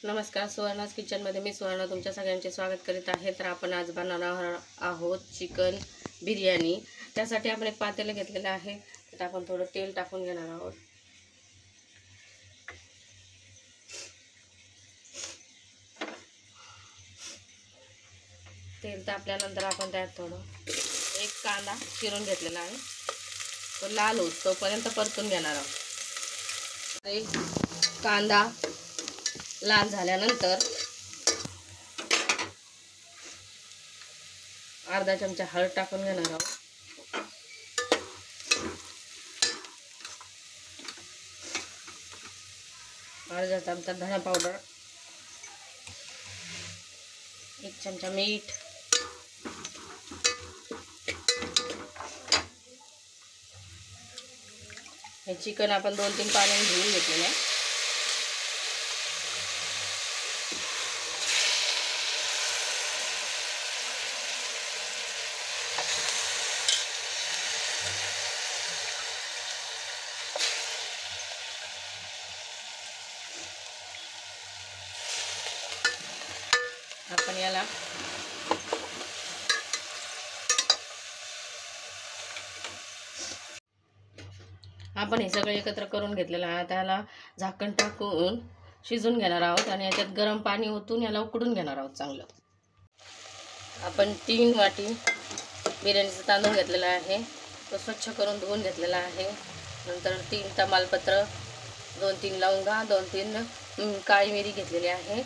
नमस्कार, सुवर्णाज किचनमध्ये मी सुवर्णा तुमच्या सगळ्यांचे स्वागत करीत आहे। तर आपण आज बनवणार आहोत चिकन बिर्याणी। त्यासाठी आपण एक पातेलं घेतलेलं आहे। तर आपण थोडं तेल टाकून घेणार आहोत। तेल तापल्यानंतर आपण त्यात थोडं एक कांदा चिरून घेतलेला आहे, तो लाल होतो तोपर्यंत परतून घेणार आहोत। कांदा लाल झाल्यानंतर अर्धा चमचा हळद टाकून घेणार आहोत। अर्धा चमचा धना पावडर, एक चमचा मीठ, हे चिकन आपण 2-3 पाण्याने धुवून घेतलेलं आहे। आपण याला आपण हे सगळे एकत्र करून घेतलेलं आहे। त्याला झाकण टाकून शिजून घेणार आहोत आणि याच्यात गरम पाणी ओतून याला उकडून घेणार आहोत चांगलं। आपण 3 वाटी बिर्याणीचा तांदूळ घेतलेला आहे, तो स्वच्छ करून धुवून घेतलेला आहे। नंतर 3 तमालपत्र, 2-3 लवंगा, 2-3 काळी मिरी घेतलेली आहे।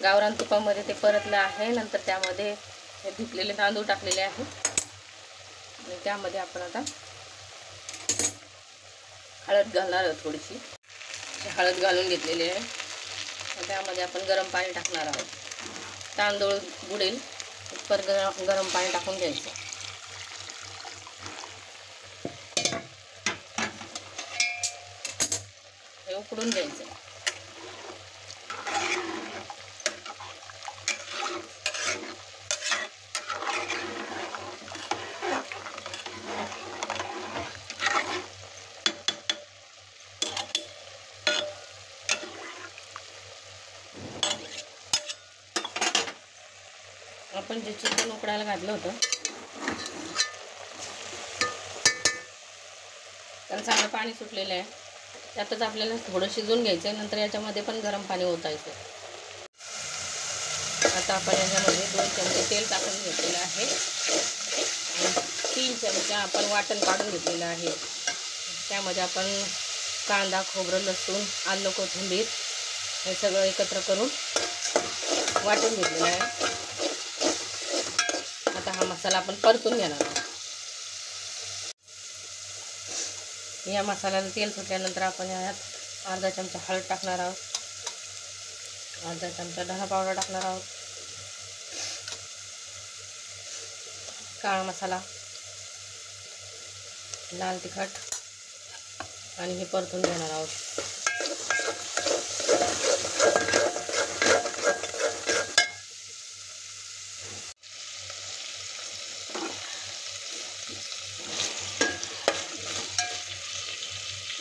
गावरान तुपामध्ये ते परतलं आहे। नंतर त्यामध्ये हे धुतलेले तांदूळ टाकलेले आहे आणि त्यामध्ये आपण आता हळद घालणार आहोत। थोडीशी हळद घालून घेतलेली आहे। त्यामध्ये आपण गरम पाणी टाकणार आहोत। तांदूळ बुडेल पर गरम पाणी टाकून घ्यायचं। हे उकडून घ्यायचं। आपण जे चिकन उकडायला घातलं होतं त्याला चांगलं पाणी सुटलेलं आहे, त्यातच आपल्याला थोडं शिजून घ्यायचं आहे। नंतर याच्यामध्ये पण गरम पाणी ओतायचं। आता आपण याच्यामध्ये 2 चमचे तेल टाकून घेतलेलं आहे, 3 चमचा आपण वाटण काढून घेतलेलं आहे। त्यामध्ये आपण कांदा, खोबरं, लसूण, आलं, कोथिंबीर हे सगळं एकत्र करून वाटून घेतलेलं आहे। आता हा मसाला आपण परतून घेणार आहोत। या मसाल्याला तेल सुटल्यानंतर आपण यात अर्धा चमचा हळद टाकणार आहोत, अर्धा चमचा धना पावडर टाकणार आहोत, काळा मसाला, लाल तिखट आणि हे परतून घेणार आहोत।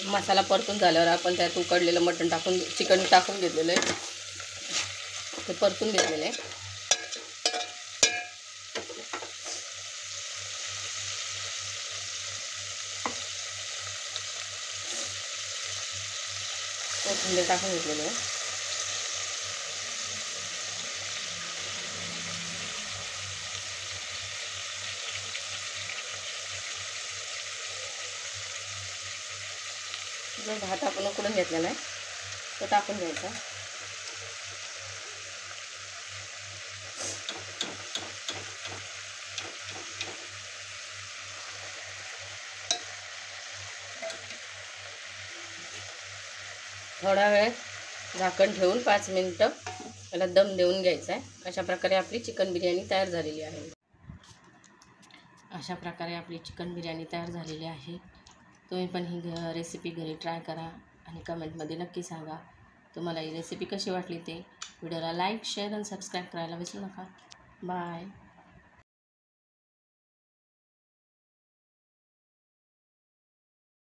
मसाला परतून झाल्यावर आपण त्यात उकडलेलं मटण टाकून चिकन टाकून घेतलेलं आहे, ते परतून घेतलेलं आहे। कोथिंबीर टाकून घेतलेलं आहे। जो भात आपण उकडून घेतलेला आहे तो टाकून घ्यायचा। थोडा वेळ झाकण ठेवून 5 मिनिटं याला दम देऊन घ्यायचा आहे। अशा प्रकारे आपली चिकन बिर्याणी तयार झालेली आहे। अशा प्रकारे आपली चिकन बिर्याणी तयार झालेली आहे। तुम्ही पण ही रेसिपी घरी ट्राय करा आणि कमेंटमध्ये नक्की सांगा तुम्हाला ही रेसिपी कशी वाटली ते। व्हिडिओला लाईक, शेअर आणि सबस्क्राईब करायला विसरू नका। बाय।